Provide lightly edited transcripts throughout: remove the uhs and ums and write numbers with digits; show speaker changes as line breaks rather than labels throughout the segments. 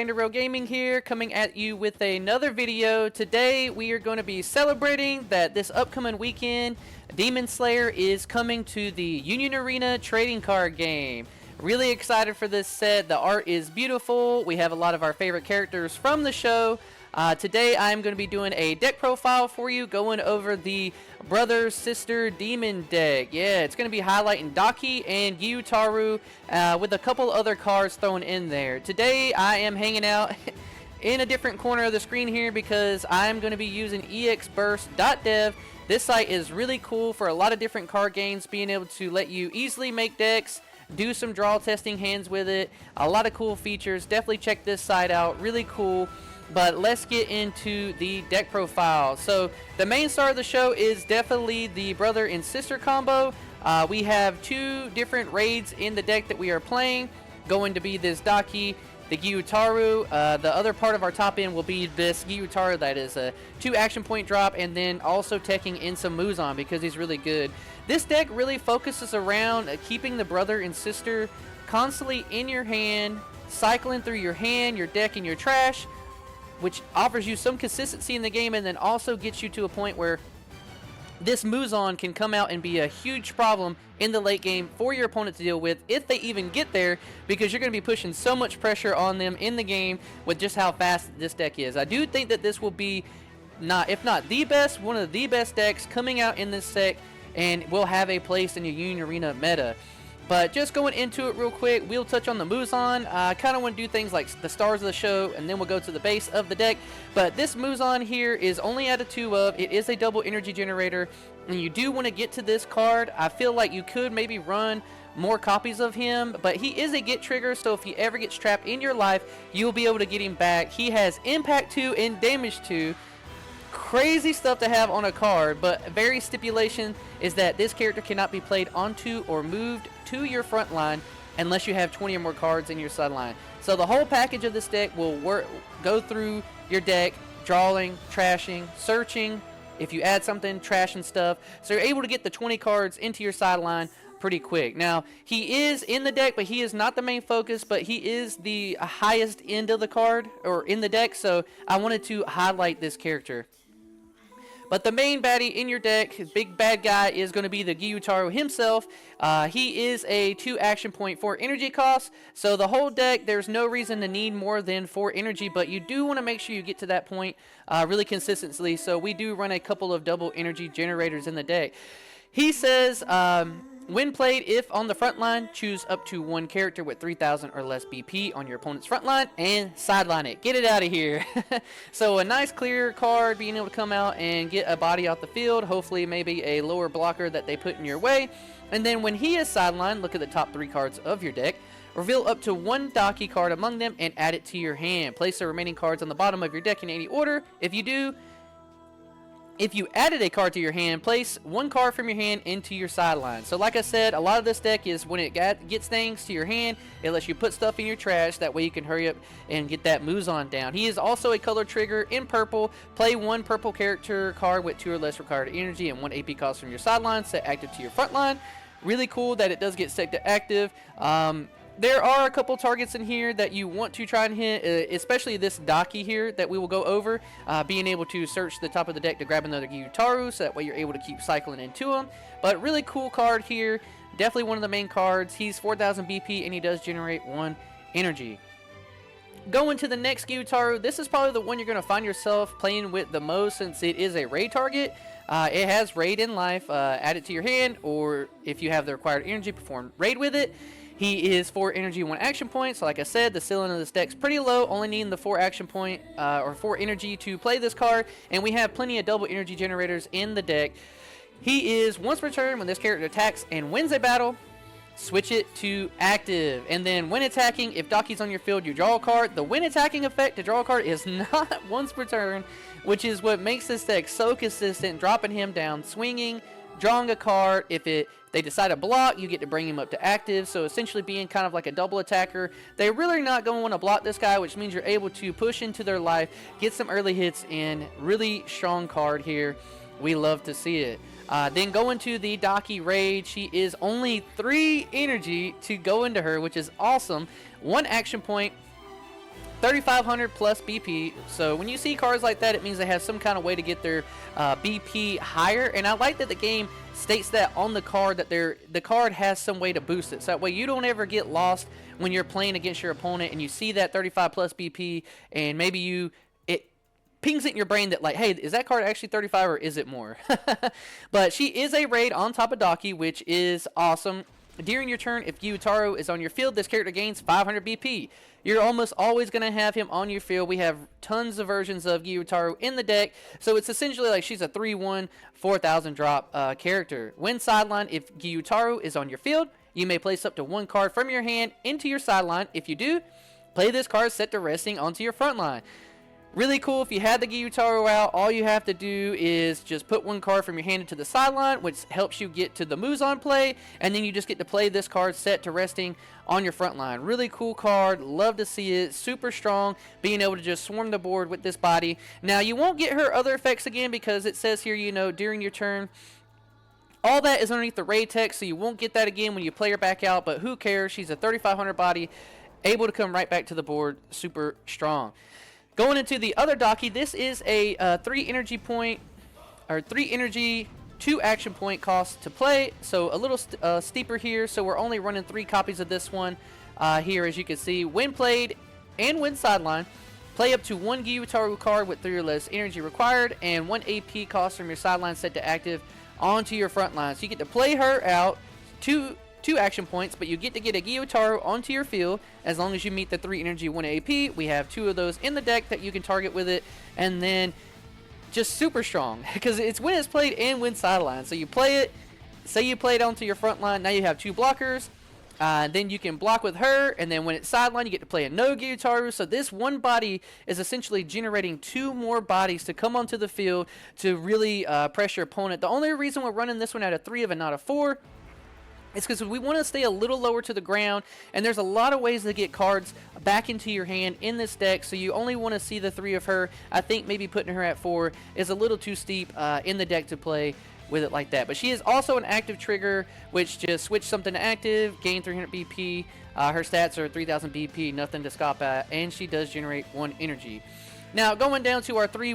Alexander Real Gaming here, coming at you with another video. Today we are going to be celebrating that this upcoming weekend, Demon Slayer is coming to the Union Arena trading card game. Really excited for this set. The art is beautiful. We have a lot of our favorite characters from the show. Today I'm going to be doing a deck profile for you, going over the brother-sister demon deck. Yeah, it's going to be highlighting Daki and Gyutaro with a couple other cards thrown in there. Today I am hanging out in a different corner of the screen here because I'm going to be using Exburst.dev. This site is really cool for a lot of different card games, being able to let you easily make decks, do some draw testing hands with it. A lot of cool features. Definitely check this site out. Really cool. But let's get into the deck profile. So the main star of the show is definitely the brother and sister combo. We have two different raids in the deck that we are playing. Going to be this Daki, the Gyutaro. The other part of our top end will be this Gyutaro that is a 2 action point drop, and then also teching in some Muzan because he's really good. This deck really focuses around keeping the brother and sister constantly in your hand, cycling through your hand, your deck, and your trash, which offers you some consistency in the game, and then also gets you to a point where this Muzan can come out and be a huge problem in the late game for your opponent to deal with, if they even get there, because you're going to be pushing so much pressure on them in the game with just how fast this deck is. I do think that this will be, if not the best, one of the best decks coming out in this set, and will have a place in your Union Arena meta. But just going into it real quick, we'll touch on the Muzan. I kind of want to do things like the stars of the show, and then we'll go to the base of the deck. But this Muzan here is only at a 2 of. It is a double energy generator, and you do want to get to this card. I feel like you could maybe run more copies of him, but he is a get trigger, so if he ever gets trapped in your life, you'll be able to get him back. He has impact 2 and damage 2. Crazy stuff to have on a card, but very stipulation is that this character cannot be played onto or moved to your front line unless you have 20 or more cards in your sideline. So the whole package of this deck will go through your deck, drawing, trashing, searching. If you add something, trashing stuff. So you're able to get the 20 cards into your sideline pretty quick. Now, he is in the deck, but he is not the main focus, but he is the highest end of the card, or in the deck, so I wanted to highlight this character. But the main baddie in your deck, big bad guy, is going to be the Gyutaro himself. He is a 2 action point 4 energy cost. So the whole deck, there's no reason to need more than 4 energy, but you do want to make sure you get to that point really consistently. So we do run a couple of double energy generators in the deck. He says, when played, if on the front line, choose up to 1 character with 3,000 or less BP on your opponent's front line and sideline it. Get it out of here. So a nice clear card, being able to come out and get a body out the field, hopefully maybe a lower blocker that they put in your way. And then when he is sidelined, look at the top 3 cards of your deck. Reveal up to 1 Daki card among them and add it to your hand. Place the remaining cards on the bottom of your deck in any order. If you added a card to your hand, place 1 card from your hand into your sideline. So like I said, a lot of this deck is when it gets things to your hand, it lets you put stuff in your trash. That way you can hurry up and get that Muzan down. He is also a color trigger in purple. Play 1 purple character card with 2 or less required energy and 1 AP cost from your sideline. Set active to your front line. Really cool that it does get set to active. There are a couple targets in here that you want to try and hit, especially this Daki here that we will go over. Being able to search the top of the deck to grab another Gyutaro, so that way you're able to keep cycling into him. But really cool card here. Definitely one of the main cards. He's 4,000 BP and he does generate 1 energy. Going to the next Gyutaro, this is probably the one you're going to find yourself playing with the most, since it is a raid target. It has raid in life. Add it to your hand, or if you have the required energy, perform raid with it. He is 4 energy, 1 action point. So like I said, the ceiling of this deck's pretty low, only needing the 4 action point or 4 energy to play this card. And we have plenty of double energy generators in the deck. He is, once per turn, when this character attacks and wins a battle, switch it to active. And then when attacking, if Daki's on your field, you draw a card. The when attacking effect to draw a card is not once per turn, which is what makes this deck so consistent, dropping him down, swinging, drawing a card. If they decide to block, you get to bring him up to active, so essentially being kind of like a double attacker. They really are not going to want to block this guy, which means you're able to push into their life, get some early hits in. Really strong card here. We love to see it. Then going to the Daki raid, she is only 3 energy to go into her, which is awesome. 1 action point, 3,500 plus BP. So when you see cards like that, it means they have some kind of way to get their BP higher. And I like that the game states that on the card, that the card has some way to boost it. So that way you don't ever get lost when you're playing against your opponent and you see that 35 plus BP, and maybe it pings it in your brain that like, hey, is that card actually 35 or is it more? But she is a raid on top of Daki, which is awesome. During your turn, if Gyutaro is on your field, this character gains 500 BP. You're almost always going to have him on your field. We have tons of versions of Gyutaro in the deck, so it's essentially like she's a 3-1, 4,000 drop character. When sideline, if Gyutaro is on your field, you may place up to one card from your hand into your sideline. If you do, play this card set to resting onto your front line. Really cool. If you had the Gyutaro out, all you have to do is just put one card from your hand into the sideline, which helps you get to the Muzan play, and then you just get to play this card set to resting on your front line. Really cool card. Love to see it. Super strong, being able to just swarm the board with this body. Now, you won't get her other effects again because it says here, you know, during your turn, all that is underneath the raid text, so you won't get that again when you play her back out, but who cares? She's a 3,500 body, able to come right back to the board. Super strong. Going into the other Daki, this is a 3 energy point, or 3 energy, 2 action point cost to play. So a little steeper here. So we're only running 3 copies of this one here, as you can see. When played and when sideline, play up to 1 Gyutaro card with 3 or less energy required, and 1 AP cost from your sideline set to active onto your front line. So you get to play her out, 2 action points, but you get to get a Gyutaro onto your field as long as you meet the 3 energy, 1 AP. We have 2 of those in the deck that you can target with it, and then just super strong because it's when it's played and when sideline. So you play it, say you play it onto your front line, now you have 2 blockers, then you can block with her, and then when it's sideline, you get to play a no Gyutaro. So this one body is essentially generating 2 more bodies to come onto the field to really press your opponent. The only reason we're running this one out of 3 of and not of 4 it's because we want to stay a little lower to the ground, and there's a lot of ways to get cards back into your hand in this deck, so you only want to see the 3 of her. I think maybe putting her at 4 is a little too steep in the deck to play with it like that. But she is also an active trigger, which just switch something to active, gain 300 BP. Her stats are 3,000 BP, nothing to scoff at, and she does generate 1 energy. Now, going down to our 3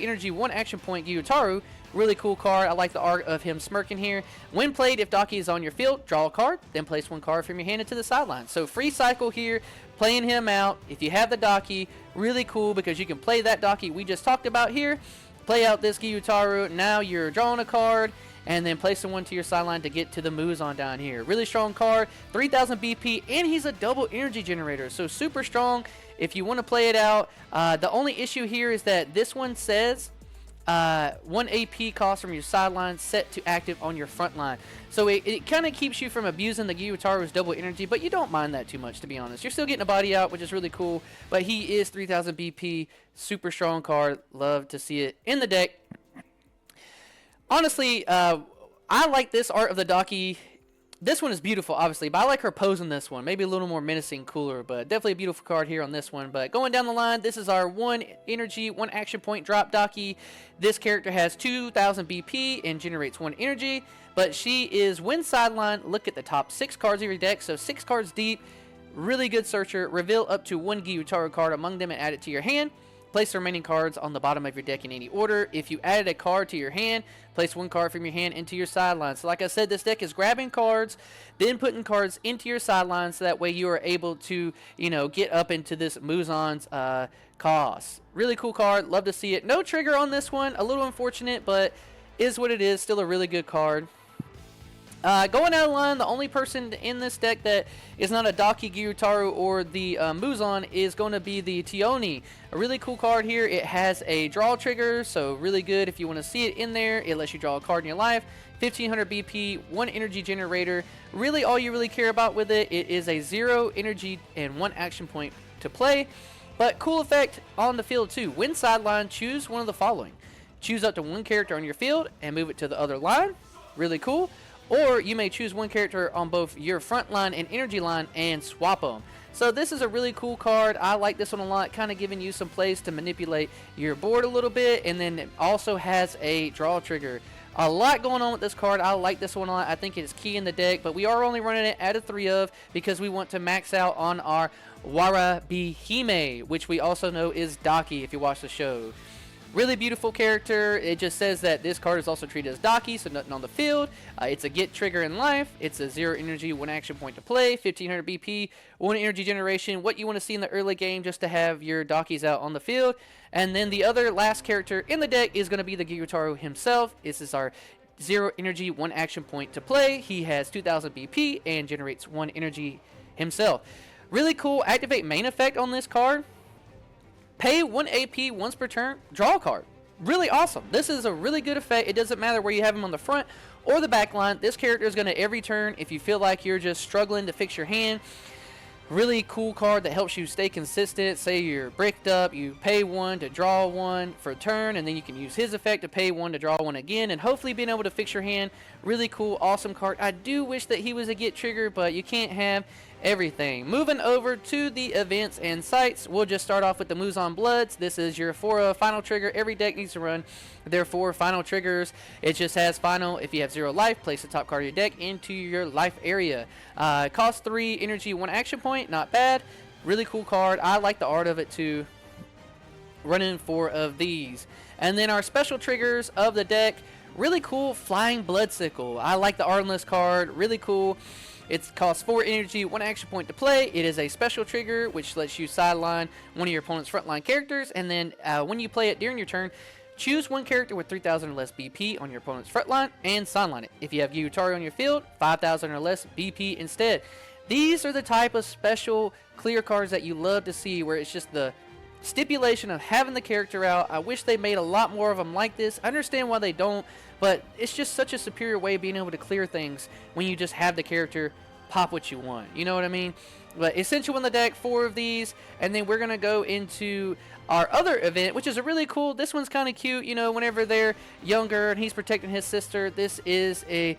energy, 1 action point Gyutaro. Really cool card. I like the art of him smirking here. When played, if Daki is on your field, draw a card, then place 1 card from your hand into the sideline. So free cycle here, playing him out. If you have the Daki, really cool because you can play that Daki we just talked about here, play out this Gyutaro. Now you're drawing a card, and then placing 1 to your sideline to get to the Muzan down here. Really strong card, 3,000 BP, and he's a double energy generator, so super strong if you want to play it out. The only issue here is that this one says 1 AP cost from your sideline set to active on your front line. So it kind of keeps you from abusing the Gyutaro's double energy, but you don't mind that too much, to be honest. You're still getting a body out, which is really cool, but he is 3,000 BP, super strong card. Love to see it in the deck. Honestly, I like this art of the Daki. This one is beautiful, obviously, but I like her pose in this one. Maybe a little more menacing, cooler, but definitely a beautiful card here on this one. But going down the line, this is our 1 energy, 1 action point drop Daki. This character has 2,000 BP and generates 1 energy, but she is, when sideline, look at the top 6 cards of your deck, so 6 cards deep. Really good searcher. Reveal up to 1 Gyutaro card among them and add it to your hand. Place the remaining cards on the bottom of your deck in any order. If you added a card to your hand, place 1 card from your hand into your sideline. So like I said, this deck is grabbing cards, then putting cards into your sideline, so that way you are able to, you know, get up into this Muzan's cost. Really cool card. Love to see it. No trigger on this one. A little unfortunate, but is what it is. Still a really good card. Going out of line, the only person in this deck that is not a Daki, Gyutaro, or the Muzan is going to be the Tioni. A really cool card here. It has a draw trigger, so really good if you want to see it in there. It lets you draw a card in your life. 1,500 BP, 1 energy generator. Really, all you really care about with it, it is a 0 energy and 1 action point to play. But cool effect on the field too. When sideline, choose one of the following. Choose up to 1 character on your field and move it to the other line. Really cool. Or you may choose 1 character on both your front line and energy line and swap them. So this is a really cool card. I like this one a lot, kind of giving you some plays to manipulate your board a little bit, and then it also has a draw trigger. A lot going on with this card. I like this one a lot. I think it is key in the deck, but we are only running it out of 3 of because we want to max out on our Warabihime, which we also know is Daki if you watch the show. Really beautiful character. It just says that this card is also treated as Daki, so nothing on the field. It's a get trigger in life. It's a 0 energy, 1 action point to play, 1500 BP, 1 energy generation. What you want to see in the early game just to have your Dakis out on the field. And then the other last character in the deck is going to be the Gyutaro himself. This is our 0 energy, 1 action point to play. He has 2000 BP and generates 1 energy himself. Really cool activate main effect on this card. Pay 1 AP once per turn, draw a card. Really awesome. This is a really good effect. It doesn't matter where you have him on the front or the back line. This character is going to every turn, if you feel like you're just struggling to fix your hand, really cool card that helps you stay consistent. Say you're bricked up, you pay 1 to draw 1 for a turn, and then you can use his effect to pay 1 to draw 1 again, and hopefully being able to fix your hand. Really cool, awesome card. I do wish that he was a get trigger, but you can't have everything. Moving over to the events and sites, we'll just start off with the Muzan Bloods. This is your 4 final trigger. Every deck needs to run their 4 final triggers. It just has final. If you have 0 life, place the top card of your deck into your life area. Costs 3 energy, 1 action point. Not bad. Really cool card. I like the art of it too. Running 4 of these. And then our special triggers of the deck. Really cool Flying Blood Sickle. I like the art on this card. Really cool. It costs 4 energy, 1 action point to play. It is a special trigger, which lets you sideline one of your opponent's frontline characters. And then when you play it during your turn, choose 1 character with 3000 or less BP on your opponent's frontline and sideline it. If you have Gyutaro on your field, 5000 or less BP instead. These are the type of special clear cards that you love to see, where it's just the stipulation of having the character out. I wish they made a lot more of them like this. I understand why they don't, but it's just such a superior way of being able to clear things when you just have the character pop what you want. You know what I mean? But essential in the deck, 4 of these, and then we're going to go into our other event, which is a really cool, this one's kind of cute, you know, whenever they're younger and he's protecting his sister. This is a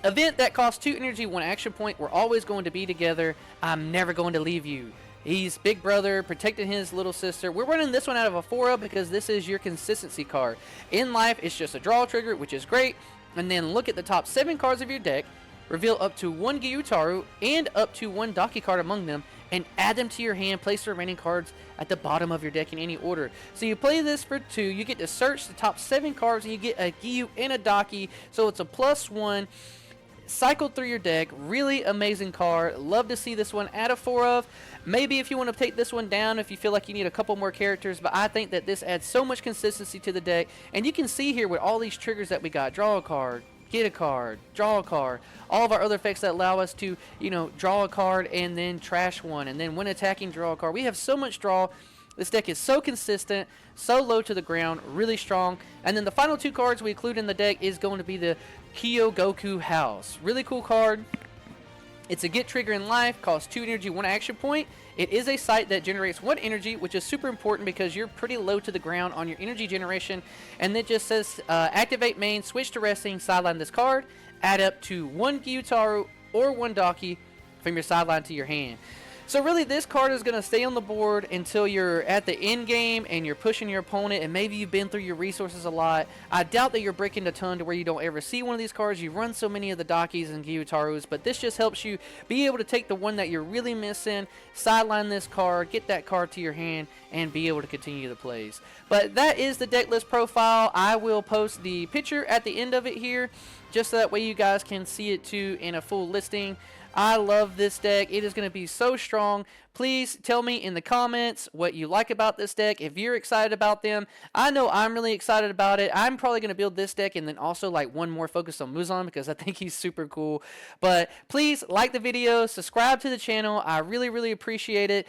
event that costs 2 energy, 1 action point. We're always going to be together. I'm never going to leave you. He's big brother protecting his little sister. We're running this one out of a 4-of because this is your consistency card. In life, it's just a draw trigger, which is great. And then look at the top 7 cards of your deck. Reveal up to 1 Gyutaro and up to 1 Daki card among them, and add them to your hand. Place the remaining cards at the bottom of your deck in any order. So you play this for 2. You get to search the top 7 cards, and you get a Gyu and a Daki. So it's a +1. Cycle through your deck. Really amazing card. Love to see this one out of 4 of. Maybe if you want to take this one down, if you feel like you need a couple more characters, but I think that this adds so much consistency to the deck. And you can see here with all these triggers that we got: draw a card, get a card, draw a card, all of our other effects that allow us to, you know, draw a card and then trash one, and then when attacking, draw a card. We have so much draw. This deck is so consistent, so low to the ground, really strong. And then the final 2 cards we include in the deck is going to be the Kyogoku House. Really cool card. It's a get trigger in life, costs 2 energy, 1 action point. It is a site that generates 1 energy, which is super important because you're pretty low to the ground on your energy generation. And it just says activate main, switch to resting, sideline this card, add up to 1 Gyutaro or 1 Daki from your sideline to your hand. So really, this card is going to stay on the board until you're at the end game and you're pushing your opponent, and maybe you've been through your resources a lot. I doubt that you're breaking a ton to where you don't ever see one of these cards. You run so many of the Dakis and Gyutaros, but this just helps you be able to take the one that you're really missing, sideline this card, get that card to your hand, and be able to continue the plays. But that is the deck list profile. I will post the picture at the end of it here, just so that way you guys can see it too in a full listing. I love this deck. It is going to be so strong. Please tell me in the comments what you like about this deck. If you're excited about them, I know I'm really excited about it. I'm probably going to build this deck and then also like one more focused on Muzan because I think he's super cool. But please like the video, subscribe to the channel. I really, really appreciate it.